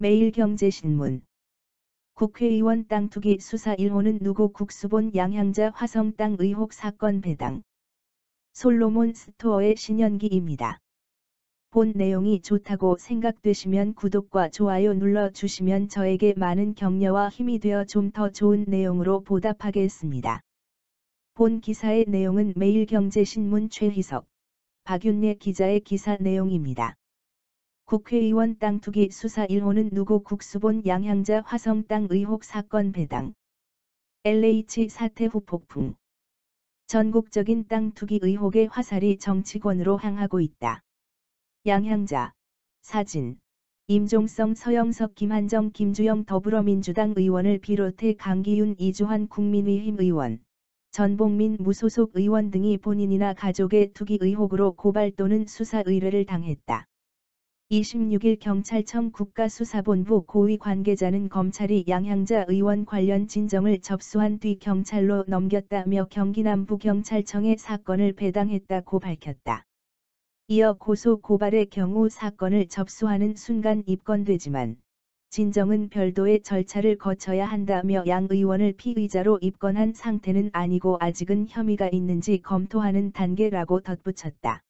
매일경제신문. 국회의원 땅 투기 수사 1호는 누구? 국수본 양향자 화성 땅 의혹 사건 배당. 솔로몬 스토어의 신현기입니다. 본 내용이 좋다고 생각되시면 구독과 좋아요 눌러주시면 저에게 많은 격려와 힘이 되어 좀 더 좋은 내용으로 보답하겠습니다. 본 기사의 내용은 매일경제신문 최희석, 박윤례 기자의 기사 내용입니다. 국회의원 땅 투기 수사 1호는 누구? 국수본 양향자 화성 땅 의혹 사건 배당. LH 사태 후 폭풍. 전국적인 땅 투기 의혹의 화살이 정치권으로 향하고 있다. 양향자, 사진, 임종성 서영석 김한정 김주영 더불어민주당 의원을 비롯해 강기윤 이주환 국민의힘 의원, 전봉민 무소속 의원 등이 본인이나 가족의 투기 의혹으로 고발 또는 수사 의뢰를 당했다. 26일 경찰청 국가수사본부 고위 관계자는 검찰이 양향자 의원 관련 진정을 접수한 뒤 경찰로 넘겼다며 경기남부경찰청에 사건을 배당했다고 밝혔다. 이어 고소 고발의 경우 사건을 접수하는 순간 입건되지만 진정은 별도의 절차를 거쳐야 한다며 양 의원을 피의자로 입건한 상태는 아니고 아직은 혐의가 있는지 검토하는 단계라고 덧붙였다.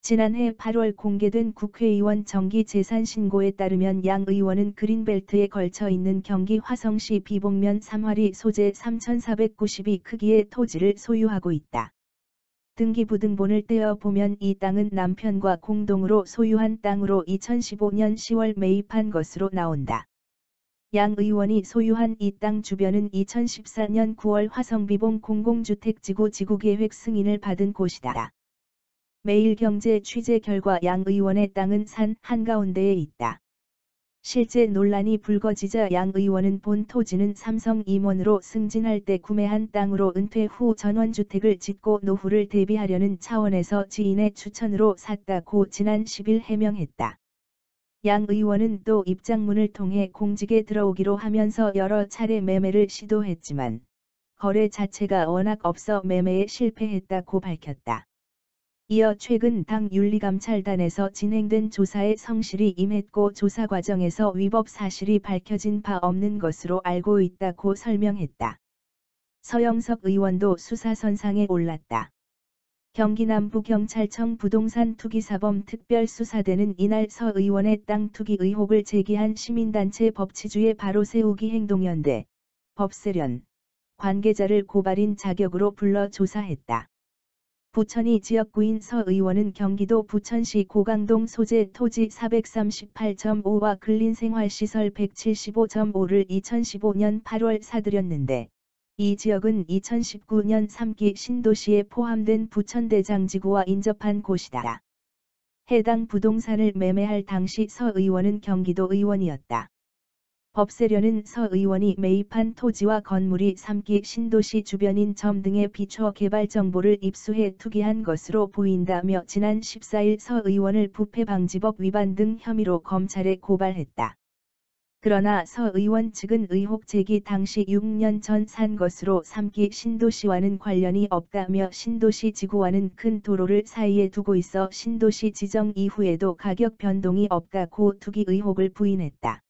지난해 8월 공개된 국회의원 정기재산 신고에 따르면 양 의원은 그린벨트에 걸쳐 있는 경기 화성시 비봉면 3화리 소재 3,492 크기의 토지를 소유하고 있다. 등기부등본을 떼어보면 이 땅은 남편과 공동으로 소유한 땅으로 2015년 10월 매입한 것으로 나온다. 양 의원이 소유한 이 땅 주변은 2014년 9월 화성비봉 공공주택지구 지구계획 승인을 받은 곳이다. 매일경제 취재 결과 양 의원의 땅은 산 한가운데에 있다. 실제 논란이 불거지자 양 의원은 본 토지는 삼성 임원으로 승진할 때 구매한 땅으로 은퇴 후 전원주택을 짓고 노후를 대비하려는 차원에서 지인의 추천으로 샀다고 지난 10일 해명했다. 양 의원은 또 입장문을 통해 공직에 들어오기로 하면서 여러 차례 매매를 시도했지만 거래 자체가 워낙 없어 매매에 실패했다고 밝혔다. 이어 최근 당 윤리감찰단에서 진행된 조사에 성실히 임했고 조사 과정에서 위법 사실이 밝혀진 바 없는 것으로 알고 있다고 설명했다. 서영석 의원도 수사선상에 올랐다. 경기남부경찰청 부동산투기사범특별수사대는 이날 서 의원의 땅 투기 의혹을 제기한 시민단체 법치주의 바로세우기 행동연대, 법세련, 관계자를 고발인 자격으로 불러 조사했다. 부천이 지역구인 서 의원은 경기도 부천시 고강동 소재 토지 438.5와 근린생활시설 175.5를 2015년 8월 사들였는데 이 지역은 2019년 3기 신도시에 포함된 부천대장지구와 인접한 곳이다. 해당 부동산을 매매할 당시 서 의원은 경기도 의원이었다. 법세련은 서 의원이 매입한 토지와 건물이 3기 신도시 주변인 점 등에 비춰 개발 정보를 입수해 투기한 것으로 보인다며 지난 14일 서 의원을 부패방지법 위반 등 혐의로 검찰에 고발했다. 그러나 서 의원 측은 의혹 제기 당시 6년 전 산 것으로 3기 신도시와는 관련이 없다며 신도시 지구와는 큰 도로를 사이에 두고 있어 신도시 지정 이후에도 가격 변동이 없다고 투기 의혹을 부인했다.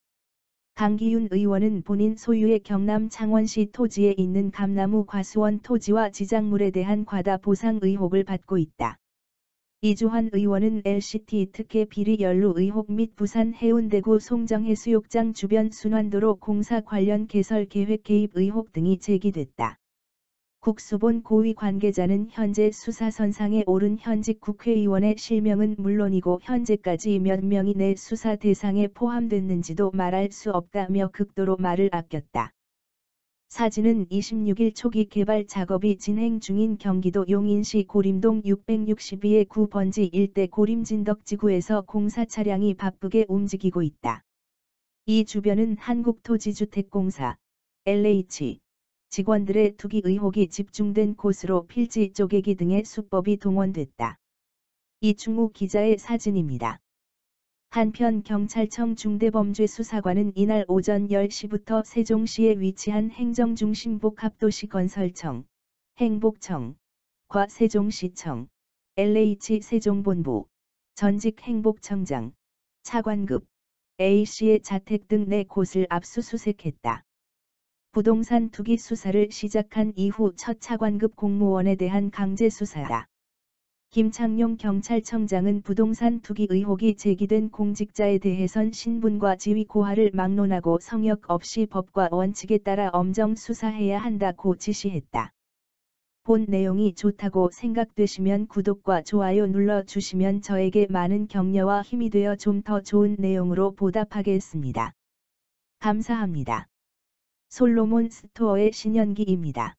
강기윤 의원은 본인 소유의 경남 창원시 토지에 있는 감나무 과수원 토지와 지작물에 대한 과다 보상 의혹을 받고 있다. 이주환 의원은 LCT 특혜 비리 연루 의혹 및 부산 해운대구 송정해수욕장 주변 순환도로 공사 관련 개설 계획 개입 의혹 등이 제기됐다. 국수본 고위 관계자는 현재 수사선상에 오른 현직 국회의원의 실명은 물론이고 현재까지 몇 명이 내 수사 대상에 포함됐는지도 말할 수 없다며 극도로 말을 아꼈다. 사진은 26일 초기 개발 작업이 진행 중인 경기도 용인시 고림동 662의 9번지 일대 고림진덕지구에서 공사 차량이 바쁘게 움직이고 있다. 이 주변은 한국토지주택공사, LH, 직원들의 투기 의혹이 집중된 곳으로 필지 쪼개기 등의 수법이 동원됐다. 이충우 기자의 사진입니다. 한편 경찰청 중대범죄수사관은 이날 오전 10시부터 세종시에 위치한 행정중심 복합도시건설청, 행복청, 과 세종시청, LH 세종본부, 전직 행복청장, 차관급, A씨의 자택 등 4곳을 압수수색했다. 부동산 투기 수사를 시작한 이후 첫 차관급 공무원에 대한 강제 수사다. 김창룡 경찰청장은 부동산 투기 의혹이 제기된 공직자에 대해선 신분과 지위 고하를 막론하고 성역 없이 법과 원칙에 따라 엄정 수사해야 한다고 지시했다. 본 내용이 좋다고 생각되시면 구독과 좋아요 눌러주시면 저에게 많은 격려와 힘이 되어 좀 더 좋은 내용으로 보답하겠습니다. 감사합니다. 솔로몬 스토어의 신현기입니다.